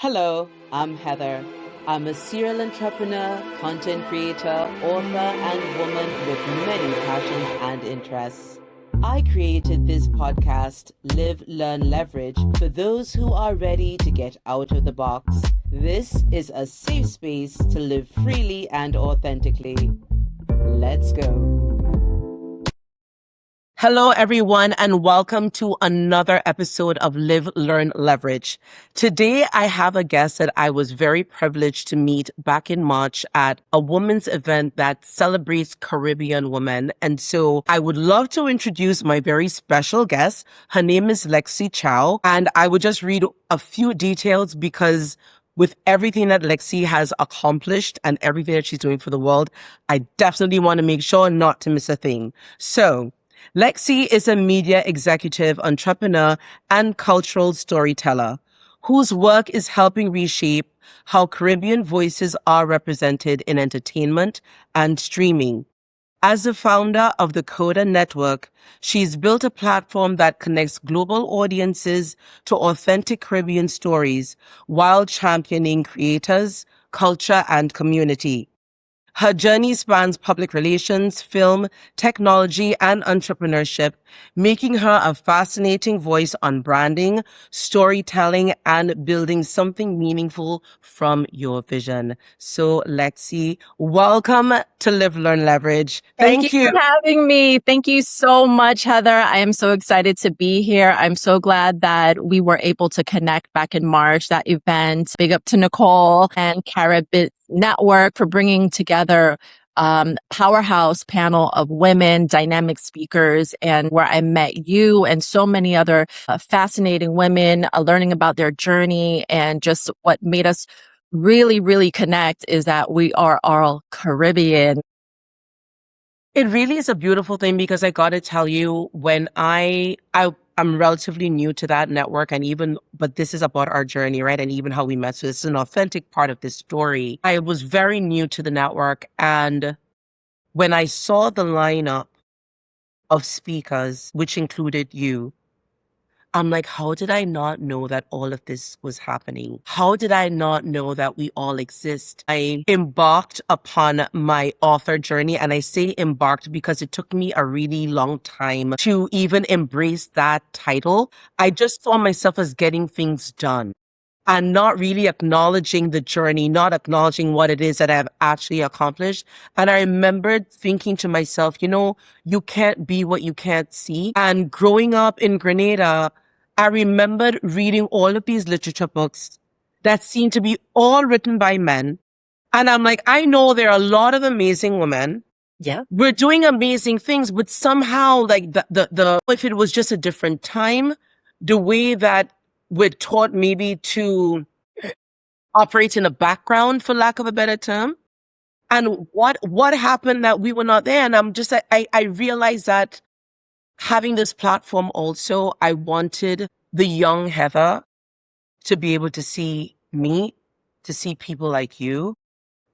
Hello, I'm Heather. I'm a serial entrepreneur, content creator, author, and woman with many passions and interests. I created this podcast, Live, Learn, Leverage, for those who are ready to get out of the box. This is a safe space to live freely and authentically. Let's go. Hello, everyone, and welcome to another episode of Live, Learn, Leverage. Today, I have a guest that I was very privileged to meet back in March at a women's event that celebrates Caribbean women. And so I would love to introduce my very special guest. Her name is Lexi Chow, and I would just read a few details because with everything that Lexi has accomplished and everything that she's doing for the world, I definitely want to make sure not to miss a thing. So, Lexi is a media executive, entrepreneur, and cultural storyteller whose work is helping reshape how Caribbean voices are represented in entertainment and streaming. As the founder of the Coda Network, she's built a platform that connects global audiences to authentic Caribbean stories while championing creators, culture, and community. Her journey spans public relations, film, technology, and entrepreneurship, making her a fascinating voice on branding, storytelling, and building something meaningful from your vision. So, Lexi, welcome to Live, Learn, Leverage. Thank you for having me. Thank you so much, Heather. I am so excited to be here. I'm so glad that we were able to connect back in March, that event. Big up to Nicole and Caribbean Network for bringing together powerhouse panel of women, dynamic speakers, and where I met you and so many other fascinating women, learning about their journey. And just what made us really, really connect is that we are all Caribbean. It really is a beautiful thing because I got to tell you, when I'm relatively new to that network but this is about our journey, right? And even how we met. So this is an authentic part of this story. I was very new to the network. And when I saw the lineup of speakers, which included you, I'm like, how did I not know that all of this was happening? How did I not know that we all exist? I embarked upon my author journey, and I say embarked because it took me a really long time to even embrace that title. I just saw myself as getting things done and not really acknowledging the journey, not acknowledging what it is that I've actually accomplished. And I remembered thinking to myself, you can't be what you can't see. And growing up in Grenada, I remembered reading all of these literature books that seemed to be all written by men. And I'm like, I know there are a lot of amazing women. Yeah. We're doing amazing things, but somehow like if it was just a different time, the way that we're taught maybe to operate in a background, for lack of a better term. And what happened that we were not there? And I'm just, I realized that having this platform also, I wanted the young Heather to be able to see me, to see people like you,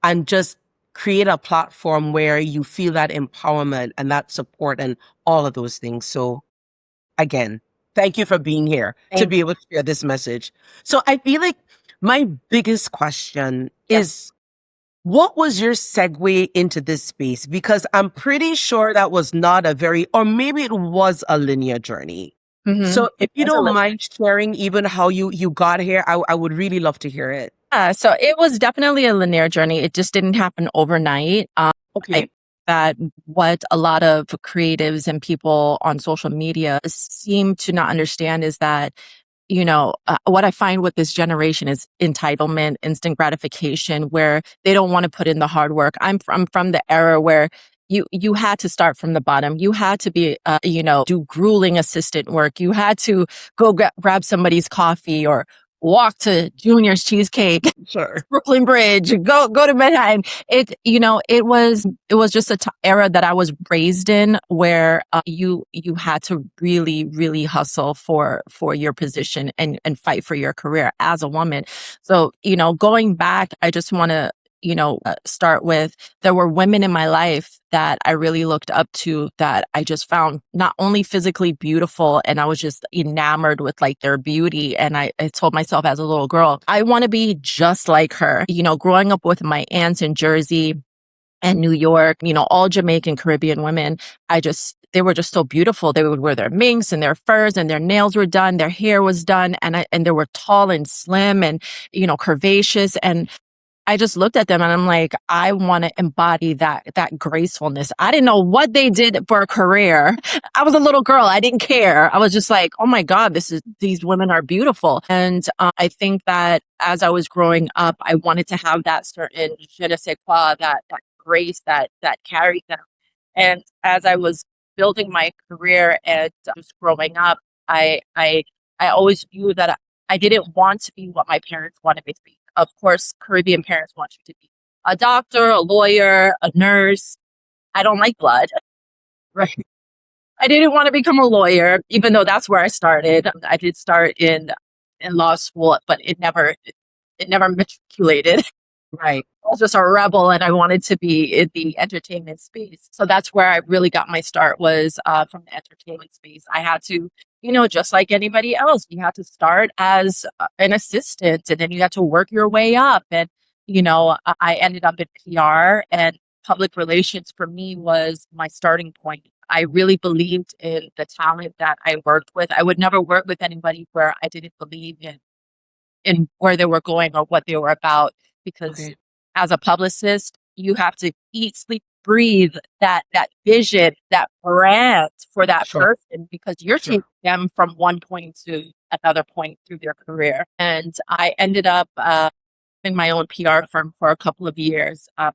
and just create a platform where you feel that empowerment and that support and all of those things. So again, thank you for being here to be able to share this message. So I feel like my biggest question is, what was your segue into this space? Because I'm pretty sure that was not or maybe it was a linear journey. Mm-hmm. So if you don't mind sharing even how you got here, I would really love to hear it. So it was definitely a linear journey. It just didn't happen overnight. Okay. That what a lot of creatives and people on social media seem to not understand is that, what I find with this generation is entitlement, instant gratification, where they don't want to put in the hard work. I'm from the era where you had to start from the bottom. You had to be, do grueling assistant work. You had to go grab somebody's coffee or walk to Junior's Cheesecake, sure, Brooklyn Bridge, go to Manhattan. It was just a era that I was raised in, where you had to really, really hustle for your position and fight for your career as a woman. So, going back, I just want to, start with, there were women in my life that I really looked up to, that I just found not only physically beautiful, and I was just enamored with like their beauty. And I told myself as a little girl, I want to be just like her. Growing up with my aunts in Jersey and New York, all Jamaican Caribbean women, they were just so beautiful. They would wear their minks and their furs, and their nails were done, their hair was done, and they were tall and slim and, curvaceous. And I just looked at them and I'm like, I want to embody that gracefulness. I didn't know what they did for a career. I was a little girl. I didn't care. I was just like, oh my God, these women are beautiful. And I think that as I was growing up, I wanted to have that certain je ne sais quoi, that grace that carried them. And as I was building my career and just growing up, I always knew that I didn't want to be what my parents wanted me to be. Of course, Caribbean parents want you to be a doctor, a lawyer, a nurse. I don't like blood. Right. I didn't want to become a lawyer, even though that's where I started. I did start in law school, but it never matriculated. Right. I was just a rebel, and I wanted to be in the entertainment space. So that's where I really got my start, was from the entertainment space. I had to, just like anybody else, you had to start as an assistant, and then you had to work your way up. And, I ended up in PR, and public relations for me was my starting point. I really believed in the talent that I worked with. I would never work with anybody where I didn't believe in where they were going or what they were about, because Okay. as a publicist, you have to eat, sleep, breathe that vision, that brand for that Sure. person, because you're Sure. taking them from one point to another point through their career. And I ended up in my own PR firm for a couple of years. I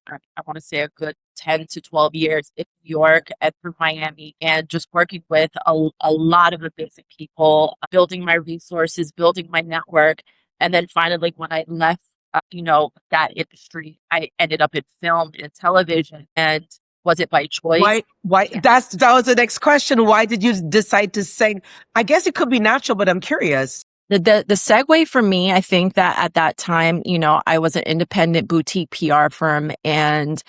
want to say a good 10 to 12 years in New York and through Miami, and just working with a lot of amazing people, building my resources, building my network. And then finally, when I left, that industry, I ended up in film and television. And was it by choice? Why? Yeah. That was the next question. Why did you decide to sing? I guess it could be natural, but I'm curious. The segue for me, I think that at that time, I was an independent boutique PR firm, and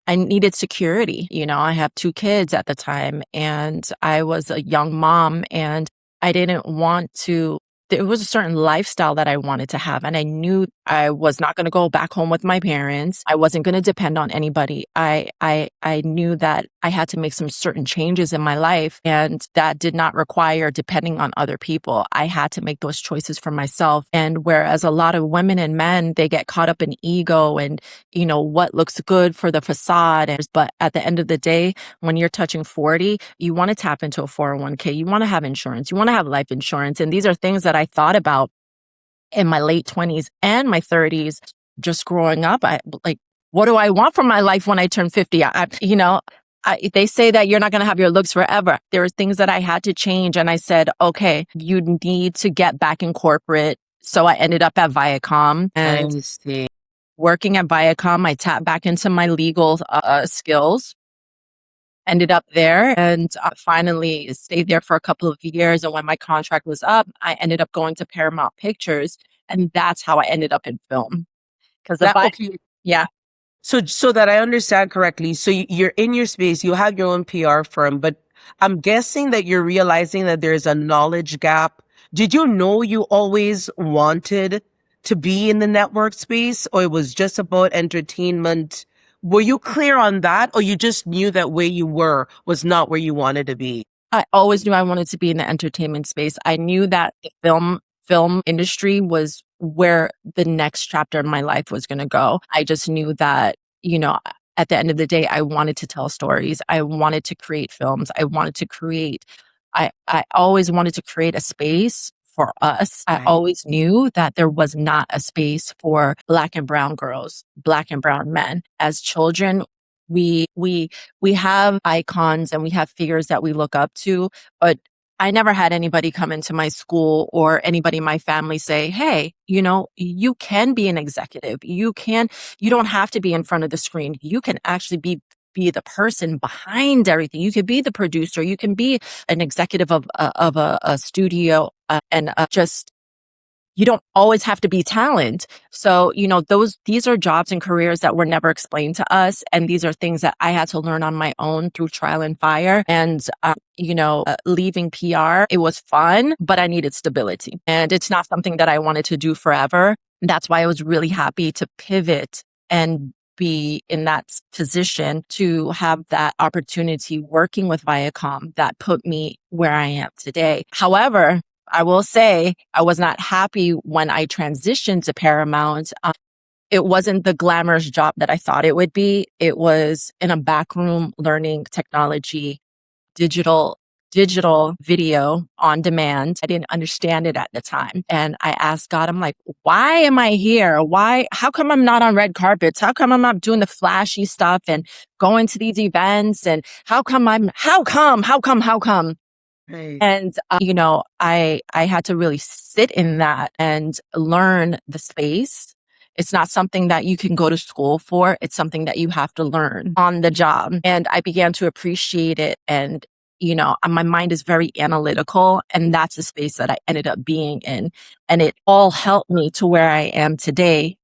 I needed security. I have 2 kids at the time, and I was a young mom, and I didn't want to. There was a certain lifestyle that I wanted to have, and I knew I was not going to go back home with my parents. I wasn't going to depend on anybody. I knew that I had to make some certain changes in my life, and that did not require depending on other people. I had to make those choices for myself. And whereas a lot of women and men, they get caught up in ego and, what looks good for the facade. But at the end of the day, when you're touching 40, you want to tap into a 401k. You want to have insurance. You want to have life insurance. And these are things that I thought about in my late 20s and my 30s, just growing up. What do I want from my life when I turn 50? They say that you're not going to have your looks forever. There were things that I had to change. And I said, okay, you need to get back in corporate. So I ended up at Viacom, and I see. working at Viacom, I tapped back into my legal skills. Ended up there, and finally stayed there for a couple of years. And when my contract was up, I ended up going to Paramount Pictures, and that's how I ended up in film. Because Okay. yeah, So that I understand correctly, so you're in your space, you have your own PR firm, but I'm guessing that you're realizing that there's a knowledge gap. Did you know you always wanted to be in the network space, or it was just about entertainment? Were you clear on that, or you just knew that where you were was not where you wanted to be? I always knew I wanted to be in the entertainment space. I knew that the film industry was where the next chapter of my life was going to go. I just knew that, at the end of the day, I wanted to tell stories. I wanted to create films. I always wanted to create a space for us. I Right. always knew that there was not a space for Black and brown girls, Black and brown men. As children, we have icons and we have figures that we look up to, but I never had anybody come into my school or anybody in my family say, hey, you can be an executive. You don't have to be in front of the screen. You can actually be the person behind everything. You could be the producer. You can be an executive of a studio, and just you don't always have to be talent. So, these are jobs and careers that were never explained to us. And these are things that I had to learn on my own through trial and fire. And, leaving PR, it was fun, but I needed stability. And it's not something that I wanted to do forever. That's why I was really happy to pivot and be in that position to have that opportunity working with Viacom that put me where I am today. However, I will say I was not happy when I transitioned to Paramount. It wasn't the glamorous job that I thought it would be. It was in a back room learning technology, digital video on demand. I didn't understand it at the time. And I asked God, I'm like, why am I here? How come I'm not on red carpets? How come I'm not doing the flashy stuff and going to these events? And how come? Right. And, I had to really sit in that and learn the space. It's not something that you can go to school for. It's something that you have to learn on the job. And I began to appreciate it. And, my mind is very analytical. And that's the space that I ended up being in. And it all helped me to where I am today,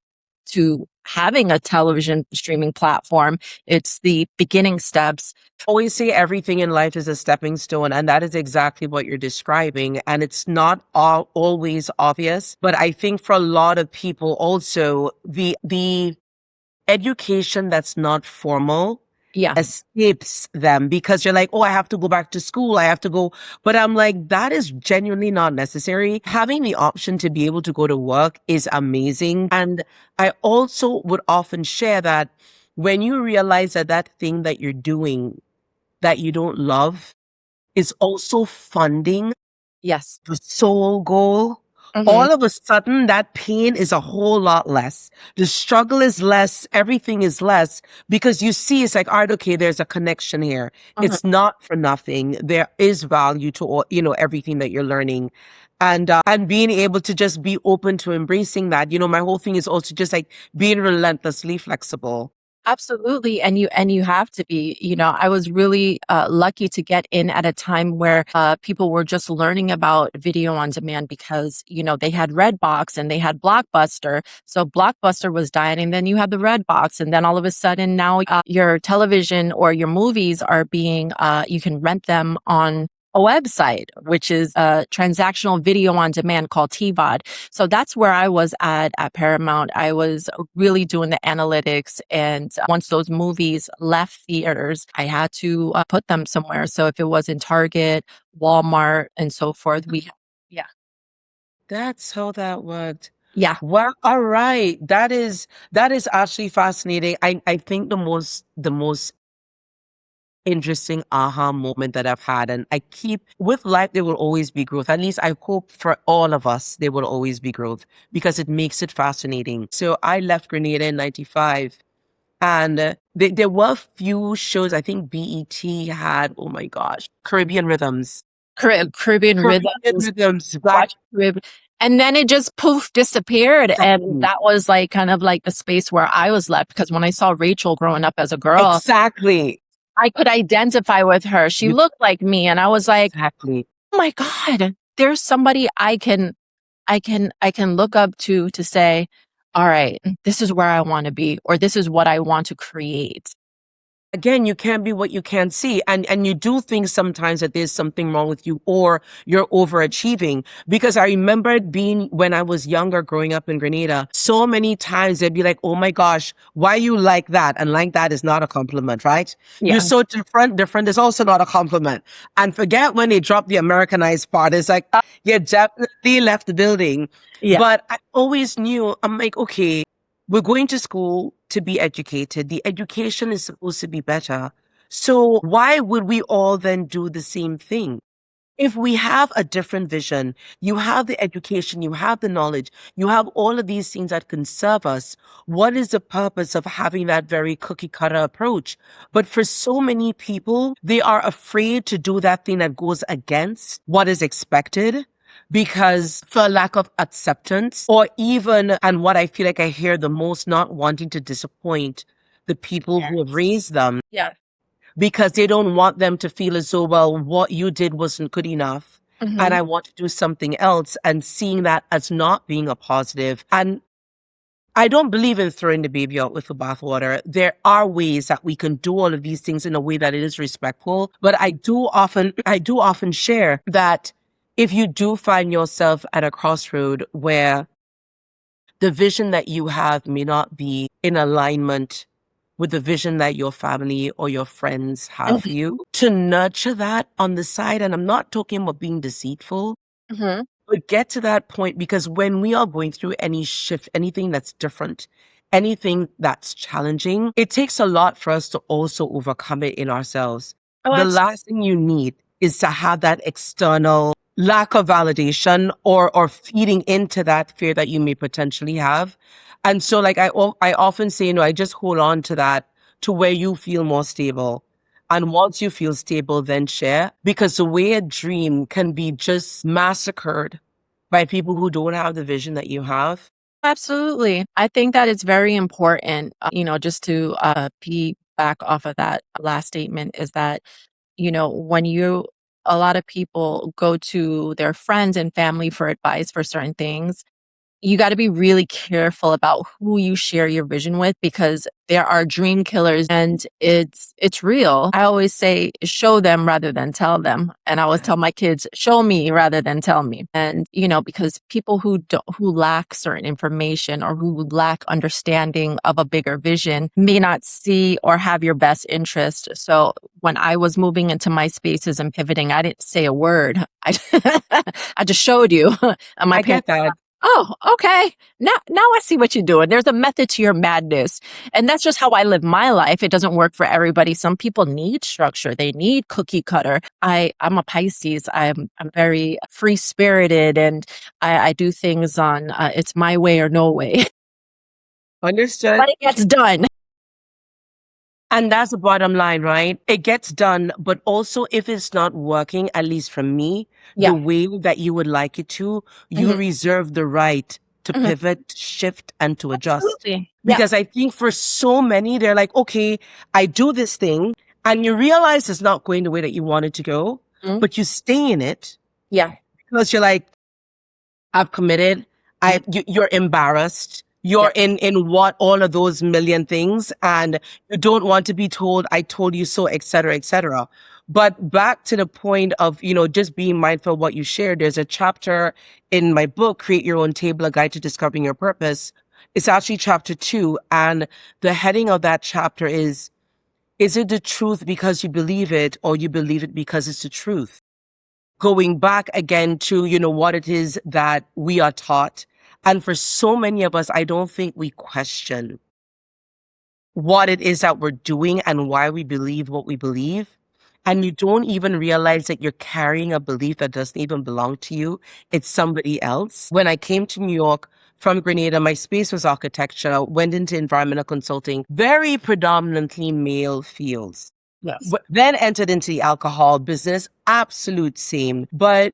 to having a television streaming platform. It's the beginning steps. Always say everything in life is a stepping stone, and that is exactly what you're describing. And it's not always obvious, but I think for a lot of people also, the education that's not formal Yeah. escapes them because you're like, oh, I have to go back to school. I have to go. But I'm like, that is genuinely not necessary. Having the option to be able to go to work is amazing. And I also would often share that when you realize that that thing that you're doing that you don't love is also funding Yes. the soul goal, Mhm. all of a sudden that pain is a whole lot less. The struggle is less. Everything is less because you see it's like, all right, okay, there's a connection here. Mhm. It's not for nothing. There is value to all, everything that you're learning. And being able to just be open to embracing that. My whole thing is also just like being relentlessly flexible. Absolutely. And you have to be. I was really lucky to get in at a time where people were just learning about video on demand because, they had Redbox and they had Blockbuster. So Blockbuster was dying, and then you had the Redbox. And then all of a sudden now your television or your movies are being, you can rent them on a website, which is a transactional video on demand called TVOD. So that's where I was at Paramount. I was really doing the analytics. And once those movies left theaters, I had to put them somewhere. So if it was in Target, Walmart, and so forth, yeah, That's how that worked. yeah, Well, all right. That is actually fascinating. I think the most interesting aha moment that I've had, and I keep with life, there will always be growth. At least I hope for all of us there will always be growth because it makes it fascinating. So I left Grenada in '95, and there were a few shows. I think BET had, oh my gosh, Caribbean Rhythms. Caribbean Caribbean Rhythms, Rhythms, watch Caribbean. And then it just poof disappeared. And exactly. that was like kind of like the space where I was left because when I saw Rachel growing up as a girl, Exactly. I could identify with her. She You- looked like me and I was like, Exactly. "Oh my God, there's somebody I can look up to say, all right, this is where I want to be, or this is what I want to create." Again, you can't be what you can't see. And you do think sometimes that there's something wrong with you or you're overachieving. Because I remember being when I was younger, growing up in Grenada, so many times they'd be like, oh my gosh, why you like that? And like that is not a compliment, right? You're Yeah. so different. Different is also not a compliment. And forget when they drop the Americanized part. It's like, you definitely left the building. Yeah. But I always knew, I'm like, okay, we're going to school to be educated. The education is supposed to be better. So why would we all then do the same thing? If we have a different vision, you have the education, you have the knowledge, you have all of these things that can serve us. What is the purpose of having that very cookie cutter approach? But for so many people, they are afraid to do that thing that goes against what is expected because for lack of acceptance or even, and what I feel like I hear the most, not wanting to disappoint the people who have raised them Yeah. because they don't want them to feel as though, well, what you did wasn't good enough. and Mhm. I want to do something else, and seeing that as not being a positive. And I don't believe in throwing the baby out with the bathwater. There are ways that we can do all of these things in a way that it is respectful. But I do often share that if you do find yourself at a crossroad where the vision that you have may not be in alignment with the vision that your family or your friends have for you, to nurture that on the side. And I'm not talking about being deceitful, Mhm. but get to that point, because when we are going through any shift, anything that's different, anything that's challenging, it takes a lot for us to also overcome it in ourselves. Oh, The last thing you need is to have that external lack of validation or feeding into that fear that you may potentially have. And so like I often say, I just hold on to that to where you feel more stable. And once you feel stable, then share, because the way a dream can be just massacred by people who don't have the vision that you have. absolutely. I think that it's very important, just to piggyback off of that last statement is that, when a lot of people go to their friends and family for advice for certain things, you gotta be really careful about who you share your vision with because there are dream killers and it's real. I always say, "Show them rather than tell them." And I always tell my kids, "Show me rather than tell me." And, because people who lack certain information or who lack understanding of a bigger vision may not see or have your best interest. So, when I was moving into my spaces and pivoting, I didn't say a word. I I just showed you. And my I parents, get that. "Oh, okay. Now I see what you're doing. There's a method to your madness." And that's just how I live my life. It doesn't work for everybody. Some people need structure. They need cookie cutter. I'm a Pisces. I'm very free spirited and I do things on it's my way or no way. Understood. But it gets done. And that's the bottom line, right? It gets done, but also if it's not working, at least for me, Yeah. the way that you would like it to, you Mhm, reserve the right to mhm. pivot, shift, and to adjust. Absolutely. Yeah. Because I think for so many, they're like, okay, I do this thing, and you realize it's not going the way that you want it to go, Mhm. but you stay in it Yeah. because you're like, I've committed. Mhm. You're embarrassed. Yeah. You're in what all of those million things, and you don't want to be told, "I told you so," et cetera, et cetera. But back to the point of, just being mindful of what you share. There's a chapter in my book, Create Your Own Table, A Guide to Discovering Your Purpose. It's actually chapter 2. And the heading of that chapter is it the truth because you believe it, or you believe it because it's the truth? Going back again to, what it is that we are taught. And for so many of us, I don't think we question what it is that we're doing and why we believe what we believe. And you don't even realize that you're carrying a belief that doesn't even belong to you. It's somebody else. When I came to New York from Grenada, my space was architecture, went into environmental consulting, very predominantly male fields. Yes. Then entered into the alcohol business, absolute same. But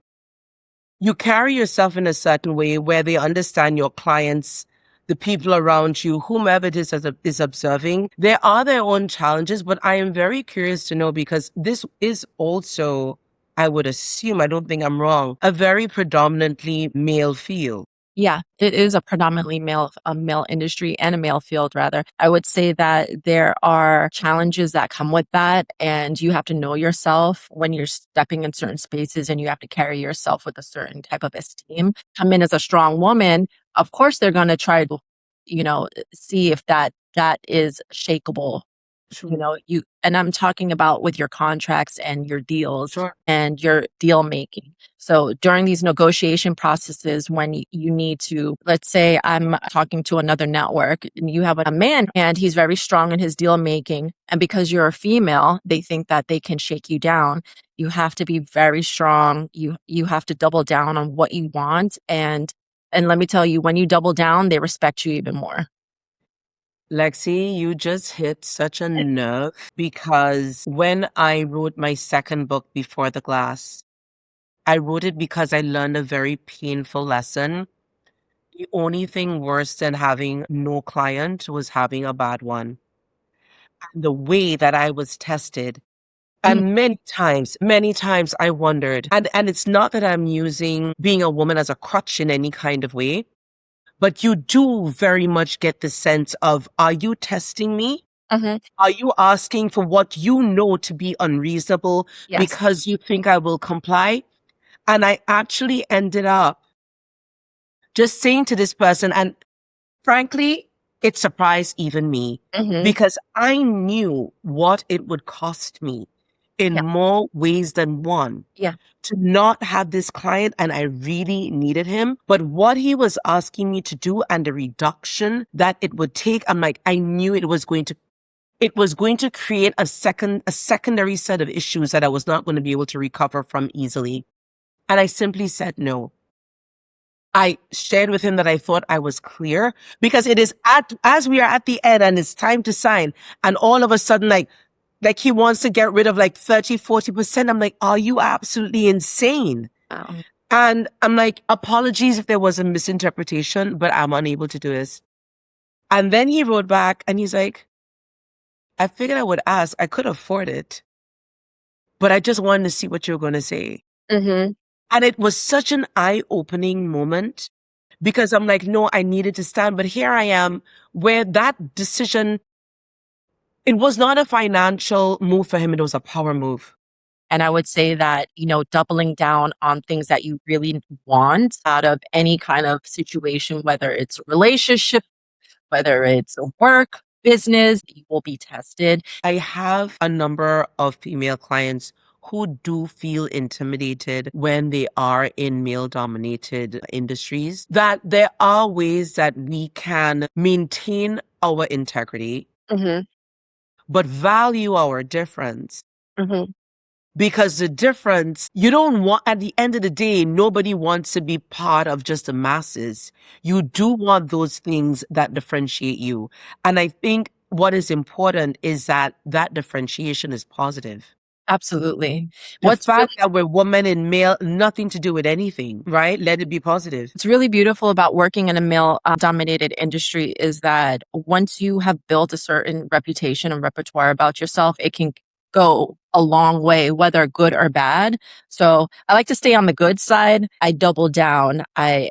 you carry yourself in a certain way where they understand your clients, the people around you, whomever it is observing. There are their own challenges, but I am very curious to know, because this is also, I would assume, I don't think I'm wrong, a very predominantly male field. Yeah, it is a predominantly male industry and a male field rather. I would say that there are challenges that come with that, and you have to know yourself when you're stepping in certain spaces, and you have to carry yourself with a certain type of esteem. Come in as a strong woman, of course they're going to try to, see if that is shakeable. Sure. And I'm talking about with your contracts and your deals Sure. and your deal making. So during these negotiation processes, when you need to, let's say I'm talking to another network and you have a man and he's very strong in his deal making. And because you're a female, they think that they can shake you down. You have to be very strong. You have to double down on what you want. And let me tell you, when you double down, they respect you even more. Lexi, you just hit such a nerve, because when I wrote my second book, Before the Glass, I wrote it because I learned a very painful lesson. The only thing worse than having no client was having a bad one. And the way that I was tested, And many times I wondered, and it's not that I'm using being a woman as a crutch in any kind of way, but you do very much get the sense of, are you testing me? Mhm. Are you asking for what you know to be unreasonable Yes. because you think I will comply? And I actually ended up just saying to this person, and frankly, it surprised even me Mhm. because I knew what it would cost me in Yeah. more ways than one Yeah. to not have this client, and I really needed him. But what he was asking me to do and the reduction that it would take, I'm like, I knew it was going to create a secondary set of issues that I was not going to be able to recover from easily. And I simply said no. I shared with him that I thought I was clear because it is as we are at the end and it's time to sign, and all of a sudden, like he wants to get rid of like 30-40%. I'm like, are you absolutely insane? Wow. And I'm like, apologies if there was a misinterpretation, but I'm unable to do this. And then he wrote back and he's like, I figured I would ask. I could afford it, but I just wanted to see what you were going to say. Mhm. And it was such an eye-opening moment because I'm like, no, I needed to stand. But here I am where that decision, it was not a financial move for him. It was a power move. And I would say that, doubling down on things that you really want out of any kind of situation, whether it's a relationship, whether it's a work, business, you will be tested. I have a number of female clients who do feel intimidated when they are in male dominated industries, that there are ways that we can maintain our integrity, Mhm. but value our difference. Mhm. Because the difference, you don't want, at the end of the day, nobody wants to be part of just the masses. You do want those things that differentiate you. And I think what is important is that that differentiation is positive. Absolutely. The What's fact really that we're woman and male, nothing to do with anything, right? Let it be positive. What's really beautiful about working in a male dominated industry is that once you have built a certain reputation and repertoire about yourself, it can go a long way, whether good or bad. So I like to stay on the good side. I double down. I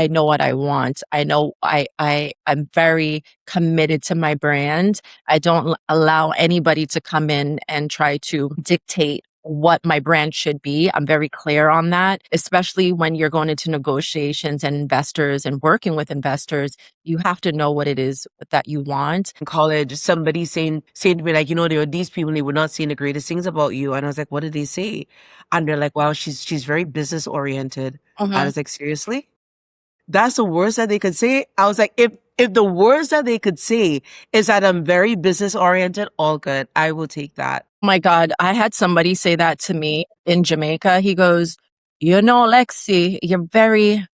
know what I want. I know I'm very committed to my brand. I don't allow anybody to come in and try to dictate what my brand should be. I'm very clear on that, especially when you're going into negotiations and investors and working with investors. You have to know what it is that you want. In college, somebody saying to me, like, there were these people, they were not saying the greatest things about you. And I was like, what did they say? And they're like, wow, she's very business oriented. I Mhm. was like, seriously? That's the worst that they could say? I was like, if the worst that they could say is that I'm very business oriented, all good. I will take that. Oh my God, I had somebody say that to me in Jamaica. He goes, Lexi, you're very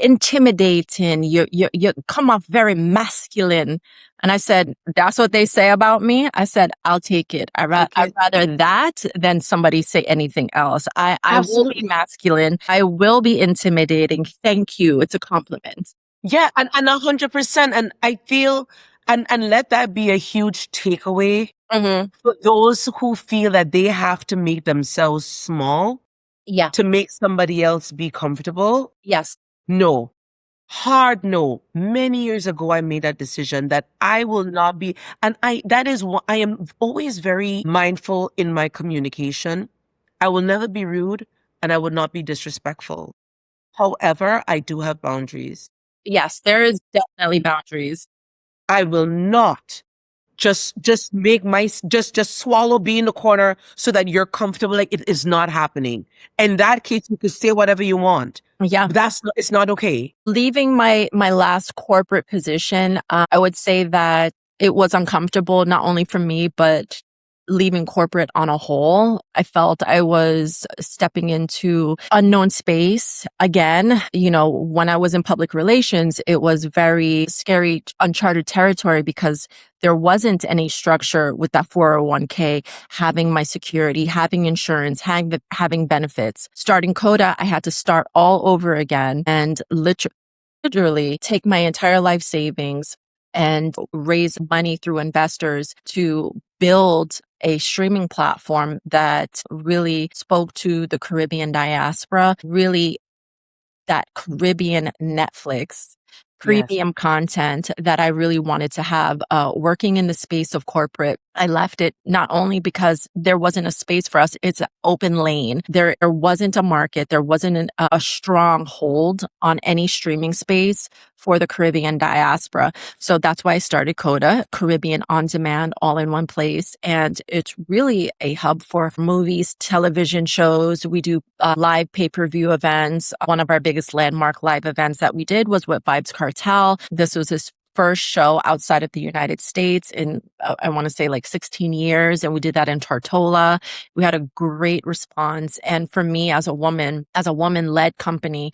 intimidating. You come off very masculine. And I said, that's what they say about me. I said, I'll take it. Take I'd it. rather that than somebody say anything else. I will be Absolutely. masculine. I will be intimidating. Thank you. It's a compliment. Yeah, and 100%. And I feel, and let that be a huge takeaway Hmm. for those who feel that they have to make themselves small Yeah. to make somebody else be comfortable. Yes. No. Hard no. Many years ago, I made that decision that I will not be, and that is what I am always very mindful in my communication. I will never be rude and I will not be disrespectful. However, I do have boundaries. Yes. There is definitely boundaries. I will not just make just swallow, be in the corner so that you're comfortable. Like, it is not happening. In that case, you could say whatever you want. Yeah. But it's not okay. Leaving my last corporate position, I would say that it was uncomfortable, not only for me, but leaving corporate on a whole. I felt I was stepping into unknown space again. When I was in public relations, it was very scary, uncharted territory because there wasn't any structure with that 401k, having my security, having insurance, having benefits. Starting Coda, I had to start all over again and literally take my entire life savings and raise money through investors to build a streaming platform that really spoke to the Caribbean diaspora, really that Caribbean Netflix Yes. premium content that I really wanted to have. Working in the space of corporate, I left it not only because there wasn't a space for us, it's an open lane. There wasn't a market, there wasn't a strong hold on any streaming space for the Caribbean diaspora. So that's why I started Coda, Caribbean On Demand, all in one place. And it's really a hub for movies, television shows. We do live pay-per-view events. One of our biggest landmark live events that we did was with Vibes Cartel. This was his first show outside of the United States in, I want to say like 16 years. And we did that in Tortola. We had a great response. And for me as a woman-led company,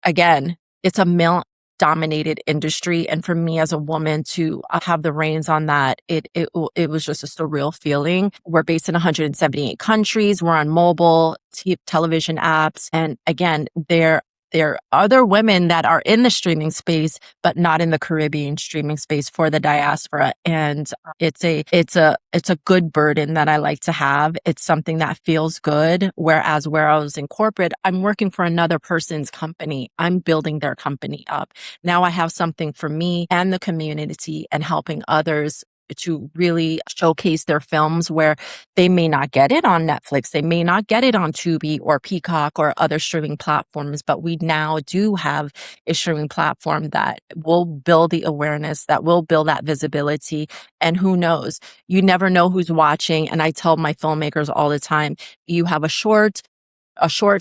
again, it's a male dominated industry. And for me as a woman to have the reins on that, it was just a surreal feeling. We're based in 178 countries. We're on mobile, television apps. And again, there are other women that are in the streaming space, but not in the Caribbean streaming space for the diaspora. And it's a good burden that I like to have. It's something that feels good. Whereas where I was in corporate, I'm working for another person's company. I'm building their company up. Now I have something for me and the community and helping others to really showcase their films where they may not get it on Netflix, they may not get it on Tubi or Peacock or other streaming platforms, but we now do have a streaming platform that will build the awareness, that will build that visibility. And who knows? You never know who's watching. And I tell my filmmakers all the time, you have a short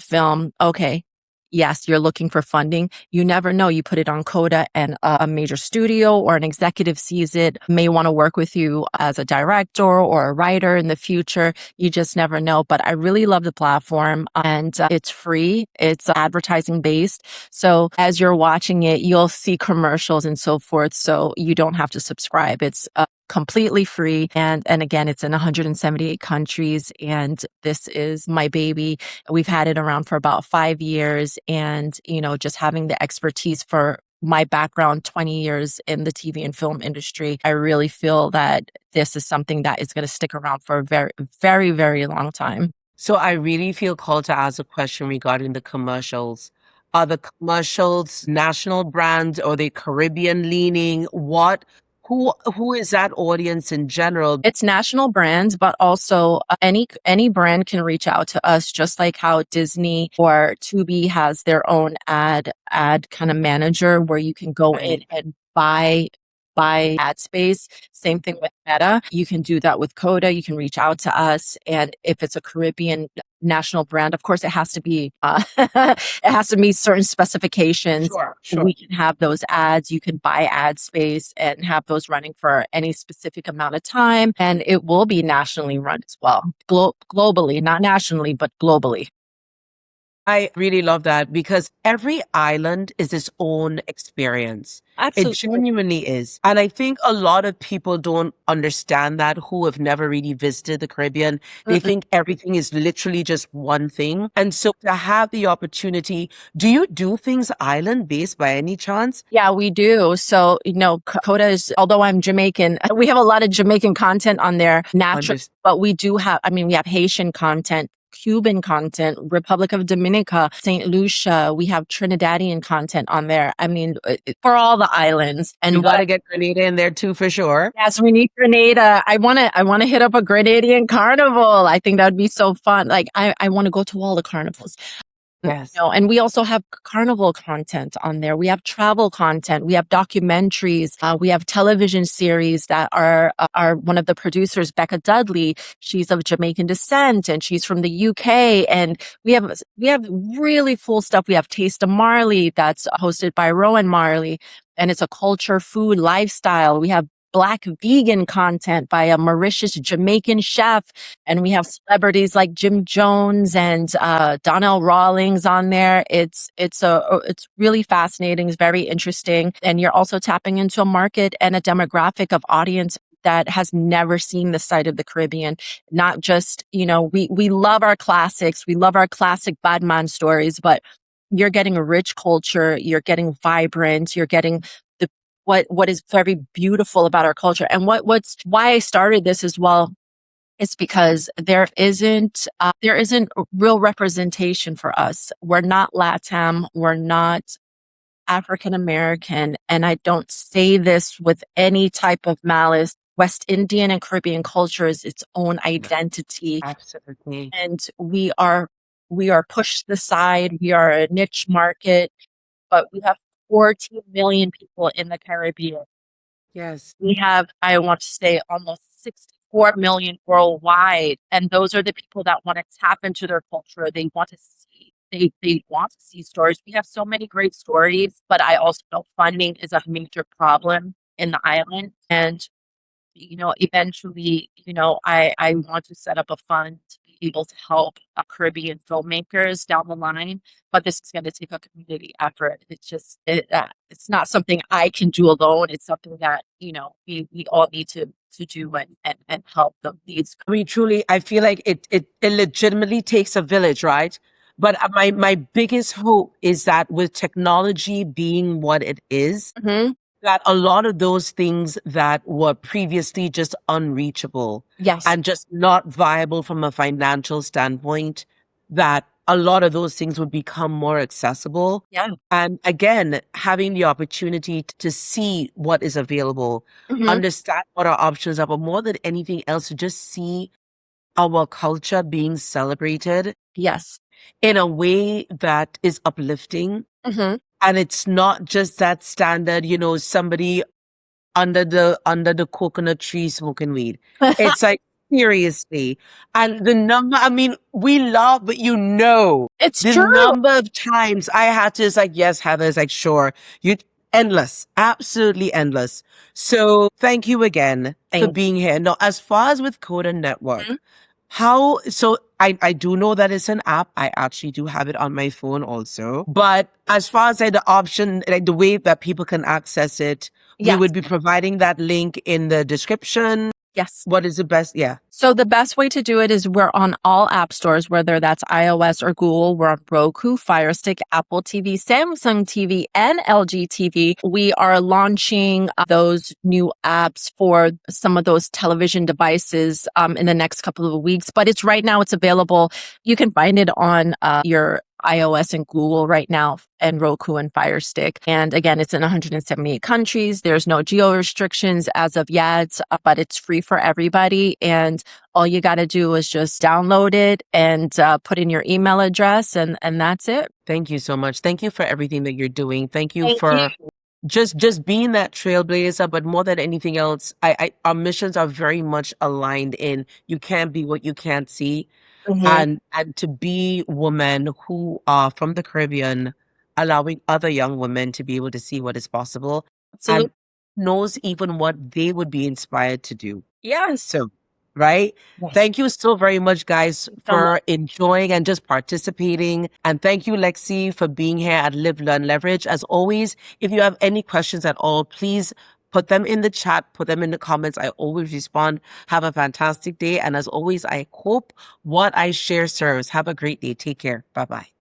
film, okay. Yes, you're looking for funding. You never know. You put it on Coda and a major studio or an executive sees it, may want to work with you as a director or a writer in the future. You just never know. But I really love the platform and it's free. It's advertising based. So as you're watching it, you'll see commercials and so forth. So you don't have to subscribe. It's completely free. And again, it's in 178 countries. And this is my baby. We've had it around for about 5 years. And, just having the expertise for my background, 20 years in the TV and film industry, I really feel that this is something that is going to stick around for a very, very, very long time. So I really feel called to ask a question regarding the commercials. Are the commercials national brands or they Caribbean leaning? Who is that audience in general? It's national brands, but also any brand can reach out to us, just like how Disney or Tubi has their own ad kind of manager where you can go in and buy ad space. Same thing with Meta. You can do that with Coda. You can reach out to us. And if it's a Caribbean national brand, of course, it has to be, it has to meet certain specifications. Sure. We can have those ads. You can buy ad space and have those running for any specific amount of time. And it will be nationally run as well, globally, not nationally, but globally. I really love that because every island is its own experience. It Absolutely. genuinely is. And I think a lot of people don't understand that who have never really visited the Caribbean. They think everything is literally just one thing. And so to have the opportunity, do you do things island based by any chance? Yeah, we do. So, Coda is, although I'm Jamaican, we have a lot of Jamaican content on there naturally, but we do have, we have Haitian content, Cuban content, Republic of Dominica, St. Lucia. We have Trinidadian content on there. For all the islands. And you got to get Grenada in there too, for sure. Yes, we need Grenada. I want to hit up a Grenadian carnival. I think that would be so fun. Like I want to go to all the carnivals. Yes. And we also have carnival content on there. We have travel content. We have documentaries. We have television series that are one of the producers, Becca Dudley. She's of Jamaican descent and she's from the UK. And we have really full stuff. We have Taste of Marley that's hosted by Rowan Marley. And it's a culture, food, lifestyle. We have Black vegan content by a Mauritius Jamaican chef. And we have celebrities like Jim Jones and Donnell Rawlings on there. It's really fascinating. It's very interesting. And you're also tapping into a market and a demographic of audience that has never seen the side of the Caribbean. Not just, we love our classics. We love our classic Badman stories, but you're getting a rich culture. You're getting vibrant. You're getting what is very beautiful about our culture. And why I started this as well is because there isn't real representation for us. We're not LATAM, we're not African American, and I don't say this with any type of malice. West Indian and Caribbean culture is its own identity, Absolutely. and we are pushed aside. We are a niche market, but we have 14 million people in the Caribbean. Yes. We have, I want to say, almost 64 million worldwide. And those are the people that want to tap into their culture. They want to see, they want to see stories. We have so many great stories, but I also know funding is a major problem in the island. And eventually, I want to set up a fund to be able to help Caribbean filmmakers down the line. But this is going to take a community effort. It's not something I can do alone. It's something that, we all need to do and help them. These. I mean, truly, I feel like it legitimately takes a village, right? But my biggest hope is that with technology being what it is, Mhm. that a lot of those things that were previously just unreachable Yes. and just not viable from a financial standpoint, that a lot of those things would become more accessible. Yeah. And again, having the opportunity to see what is available, Mhm. understand what our options are, but more than anything else, to just see our culture being celebrated Yes. in a way that is uplifting. Mhm. And it's not just that standard, somebody under the coconut tree smoking weed. It's like, seriously. And the number, I mean, we laugh, but It's the true. number of times I had to, it's like, yes, Heather, it's like, sure. You endless, absolutely endless. So thank you again for Thank being here. Now, as far as with Coda you. Network, I do know that it's an app. I actually do have it on my phone also. But as far as like the option, like the way that people can access it, we Yes. would be providing that link in the description. Yes. What is the best? Yeah. So the best way to do it is we're on all app stores, whether that's iOS or Google. We're on Roku, Fire Stick, Apple TV, Samsung TV, and LG TV. We are launching those new apps for some of those television devices in the next couple of weeks. But it's right now, it's available. You can find it on your iOS and Google right now, and Roku and Fire Stick. And again, it's in 178 countries. There's no geo restrictions as of yet, but it's free for everybody. And all you got to do is just download it and put in your email address, and that's it. Thank you so much. Thank you for everything that you're doing. Thank you Thank you. for just being that trailblazer, but more than anything else, our missions are very much aligned in you can't be what you can't see. Mhm. And to be women who are from the Caribbean, allowing other young women to be able to see what is possible and Absolutely. knows even what they would be inspired to do. Yes. So, right? Yes. Thank you so very much, guys, So much. for enjoying and just participating. And thank you, Lexi, for being here at Live, Learn, Leverage. As always, if you have any questions at all, please put them in the chat, put them in the comments. I always respond. Have a fantastic day. And as always, I hope what I share serves. Have a great day. Take care. Bye bye.